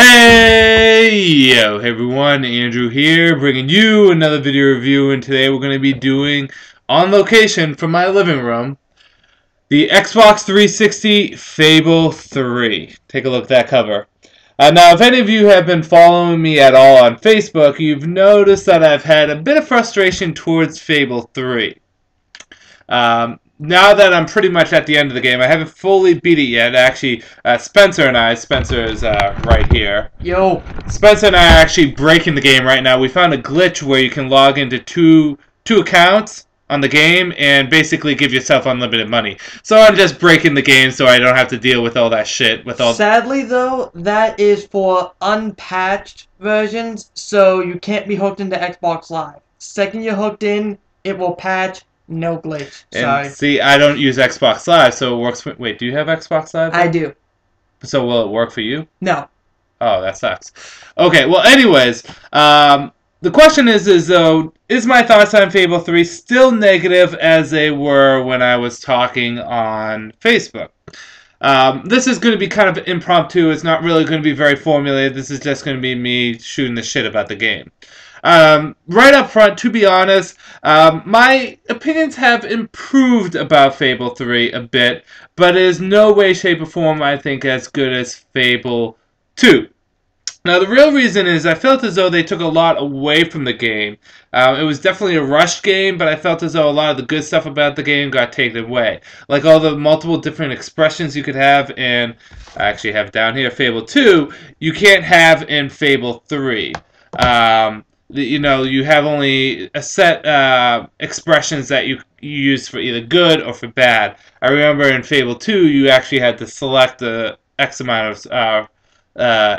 Hey everyone, Andrew here, bringing you another video review, and today we're going to be doing, on location from my living room, the Xbox 360 Fable 3. Take a look at that cover. Now, if any of you have been following me at all on Facebook, you've noticed that I've had a bit of frustration towards Fable 3. Now that I'm pretty much at the end of the game, I haven't fully beat it yet. Actually, Spencer is right here. Yo. Spencer and I are actually breaking the game right now. We found a glitch where you can log into two accounts on the game and basically give yourself unlimited money. So I'm just breaking the game so I don't have to deal with all that shit. Sadly, though, that is for unpatched versions, so you can't be hooked into Xbox Live. Second you're hooked in, it will patch. No glitch. Sorry. And see, I don't use Xbox Live, so it works for... Wait, do you have Xbox Live? I do. So will it work for you? No. Oh, that sucks. Okay, well, anyways, the question is though, is my thoughts on Fable 3 still negative as they were when I was talking on Facebook? This is going to be kind of impromptu. It's not really going to be very formulated. This is just going to be me shooting the shit about the game. Right up front, to be honest, my opinions have improved about Fable 3 a bit, but it is no way, shape, or form, I think, as good as Fable 2. Now, the real reason is I felt as though they took a lot away from the game. It was definitely a rushed game, but I felt as though a lot of the good stuff about the game got taken away. Like all the multiple different expressions you could have in, I actually have down here, Fable 2, you can't have in Fable 3. You have only a set expressions that you use for either good or for bad. I remember in Fable 2, you actually had to select the X amount of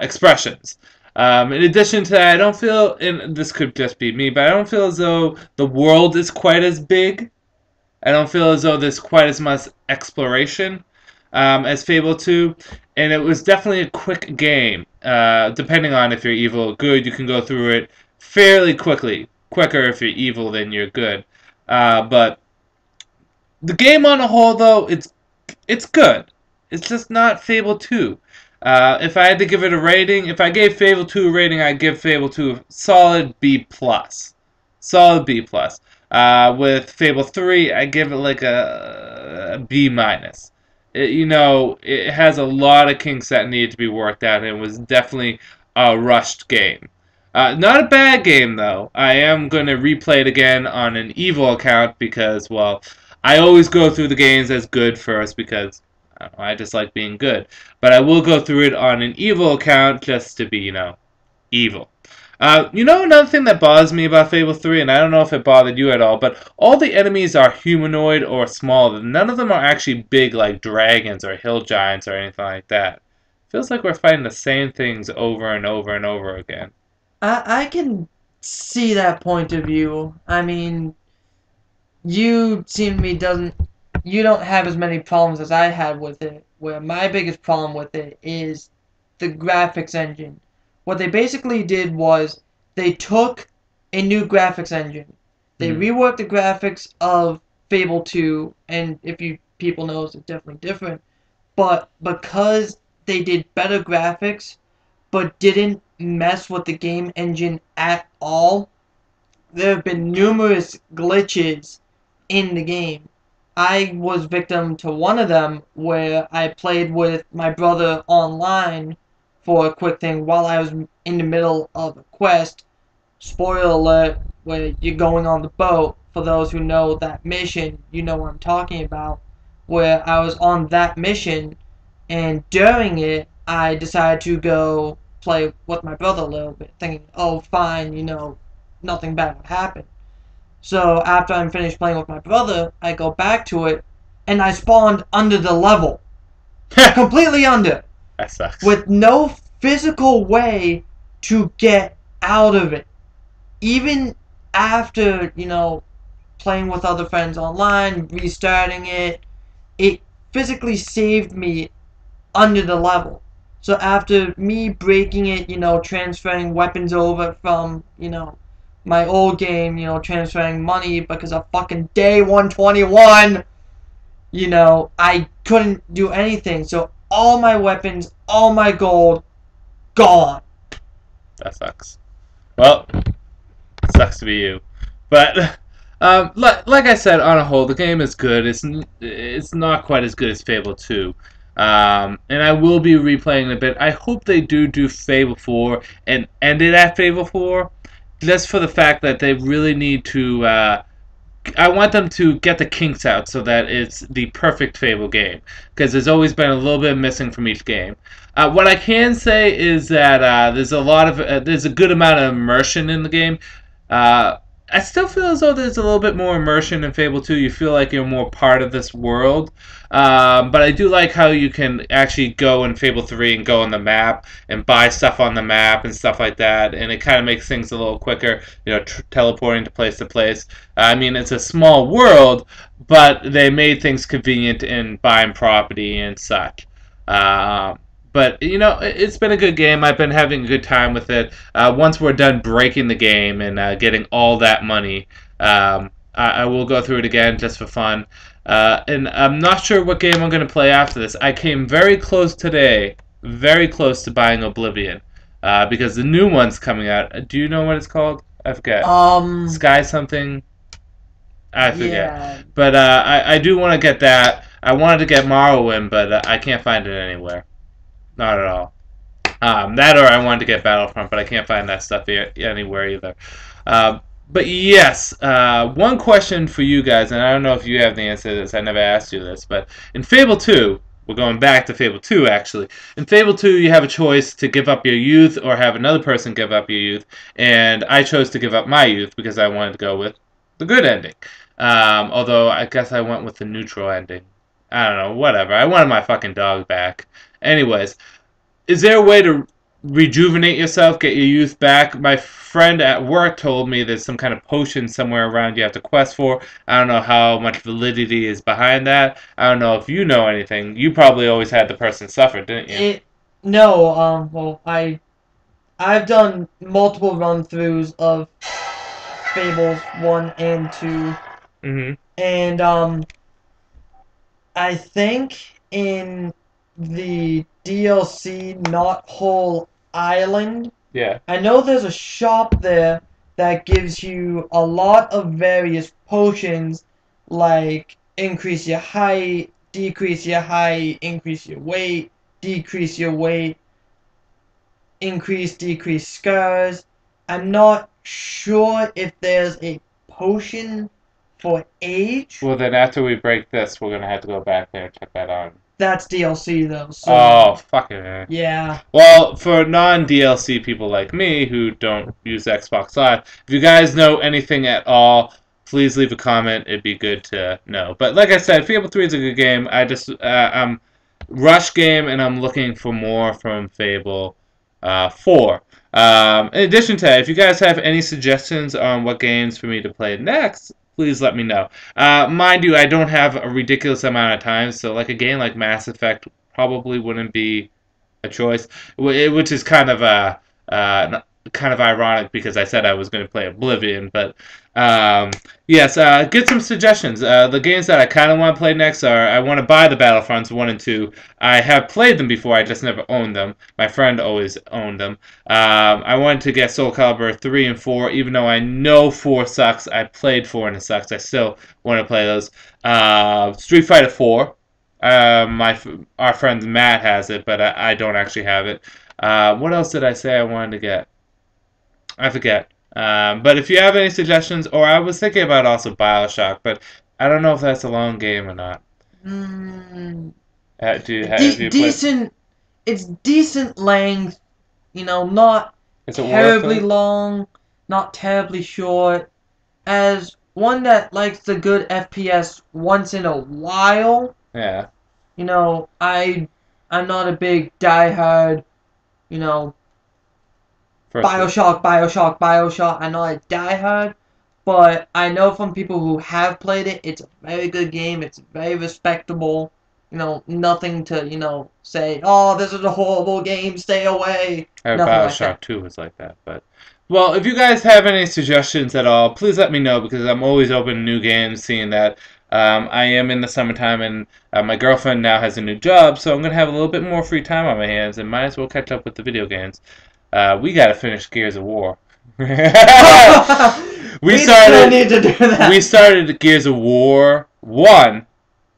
expressions. In addition to that, I don't feel, and this could just be me, but I don't feel as though the world is quite as big. I don't feel as though there's quite as much exploration as Fable 2. And it was definitely a quick game. Depending on if you're evil or good, you can go through it fairly quickly. Quicker if you're evil than you're good. But the game on a whole, though, it's good. It's just not Fable 2. If I had to give it a rating, if I gave Fable 2 a rating, I'd give Fable 2 a solid B+. Solid B+. With Fable 3, I give it like a B-. It has a lot of kinks that need to be worked out, and it was definitely a rushed game. Not a bad game, though. I am going to replay it again on an evil account because, well, I always go through the games as good first because I just like being good. But I will go through it on an evil account just to be, evil. Another thing that bothers me about Fable 3, and I don't know if it bothered you at all, but all the enemies are humanoid or small. None of them are actually big like dragons or hill giants or anything like that. Feels like we're fighting the same things over and over and over again. I can see that point of view. I mean, you seem to me you don't have as many problems as I had with it, where my biggest problem with it is the graphics engine. What they basically did was they took a new graphics engine. They reworked the graphics of Fable 2, and people know it's definitely different. But because they did better graphics, but didn't mess with the game engine at all, there have been numerous glitches in the game. I was victim to one of them where I played with my brother online for a quick thing while I was in the middle of a quest. Spoiler alert, where you're going on the boat. For those who know that mission, you know what I'm talking about. Where I was on that mission, and during it, I decided to go play with my brother a little bit, thinking, oh, fine, nothing bad would happen. So after I'm finished playing with my brother, I go back to it, and I spawned under the level. Completely under. That sucks. With no physical way to get out of it. Even after, playing with other friends online, restarting it, it physically saved me under the level. So after me breaking it, transferring weapons over from, my old game, transferring money because of fucking day 121, I couldn't do anything. So all my weapons, all my gold, gone. That sucks. Well, sucks to be you. But like I said, on a whole, the game is good. It's not quite as good as Fable 2. And I will be replaying it a bit. I hope they do Fable 4 and end it at Fable 4, just for the fact that they really need to. I want them to get the kinks out so that it's the perfect Fable game, because there's always been a little bit missing from each game. What I can say is that there's a good amount of immersion in the game. Uh, I still feel as though there's a little bit more immersion in Fable 2. You feel like you're more part of this world. But I do like how you can actually go in Fable 3 and go on the map and buy stuff on the map and stuff like that. And it kind of makes things a little quicker, teleporting to place. I mean, it's a small world, but they made things convenient in buying property and such. Uh, but it's been a good game. I've been having a good time with it. Once we're done breaking the game and getting all that money, I will go through it again just for fun. And I'm not sure what game I'm going to play after this. I came very close today, very close to buying Oblivion, because the new one's coming out. Do you know what it's called? I forget. Sky something. I forget. Yeah. But I do want to get that. I wanted to get Morrowind, but I can't find it anywhere. Not at all. That or I wanted to get Battlefront, but I can't find that stuff anywhere either. But yes, one question for you guys, and I don't know if you have the answer to this. I never asked you this, but in Fable 2, we're going back to Fable 2 actually. In Fable 2, you have a choice to give up your youth or have another person give up your youth, and I chose to give up my youth because I wanted to go with the good ending. Although I guess I went with the neutral ending. I don't know, whatever. I wanted my fucking dog back. Anyways, is there a way to rejuvenate yourself, get your youth back? My friend at work told me there's some kind of potion somewhere around you have to quest for. I don't know how much validity is behind that. I don't know if you know anything. You probably always had the person suffer, didn't you? No. Well, I've done multiple run throughs of Fables 1 and 2, Mm-hmm. and I think in the DLC Not Whole Island, Yeah. I know there's a shop there that gives you a lot of various potions, like increase your height, decrease your height, increase your weight, decrease your weight, decrease scars. I'm not sure if there's a potion for age. Well, then after we break this, we're gonna have to go back there and check that out. That's DLC though, Oh, so fucking man. yeah. Well, for non-DLC people like me who don't use Xbox Live, if you guys know anything at all, please leave a comment. It'd be good to know. But like I said, Fable 3 is a good game. I'm rush game, and I'm looking for more from Fable 4. In addition to that, if you guys have any suggestions on what games for me to play next, please let me know. Mind you, I don't have a ridiculous amount of time, so like a game like Mass Effect probably wouldn't be a choice, which is kind of ironic because I said I was going to play Oblivion, but yes, get some suggestions. The games that I kind of want to play next are I want to buy the Battlefronts 1 and 2. I have played them before, I just never owned them. My friend always owned them. I wanted to get Soul Calibur 3 and 4, even though I know 4 sucks. I played 4 and it sucks. I still want to play those. Street Fighter 4. Our friend Matt has it, but I don't actually have it. What else did I say I wanted to get? I forget. But if you have any suggestions, or I was thinking about also BioShock, but I don't know if that's a long game or not. Mm, Have you played? decent. It's decent length. Not Is it worth terribly it? long, not terribly short. As one that likes the good FPS once in a while, Yeah. I'm not a big diehard, you know, First. Bioshock. I'm not a diehard, but I know from people who have played it, it's a very good game. It's very respectable. Nothing to, say, oh, this is a horrible game, stay away. Nothing like BioShock that. 2 was like that, but well, if you guys have any suggestions at all, please let me know because I'm always open to new games. Seeing that I am in the summertime, and my girlfriend now has a new job, so I'm gonna have a little bit more free time on my hands, and might as well catch up with the video games. We gotta finish Gears of War. we We still started need to do that. we started Gears of War 1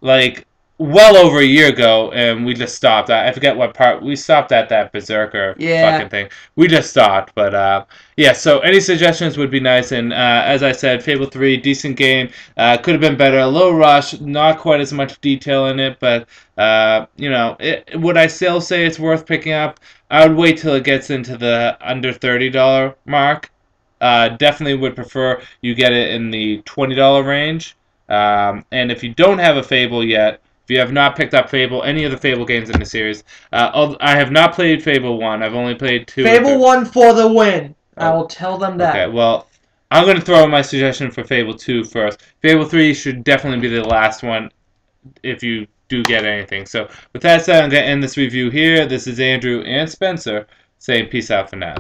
like well over a year ago, and we just stopped. I forget what part we stopped at, that berserker Yeah. fucking thing. We just stopped, but yeah. So any suggestions would be nice. And as I said, Fable 3, decent game. Could have been better. A little rush, not quite as much detail in it, but would I still say it's worth picking up? I would wait till it gets into the under $30 mark. Definitely would prefer you get it in the $20 range. And if you don't have a Fable yet, if you have not picked up Fable, any of the Fable games in the series, I have not played Fable 1. I've only played 2 and Fable 3. 1 for the win. I Oh, will tell them okay. that. Well, I'm going to throw in my suggestion for Fable 2 first. Fable 3 should definitely be the last one if you do get anything. So, with that said, I'm going to end this review here. This is Andrew and Spencer saying peace out for now.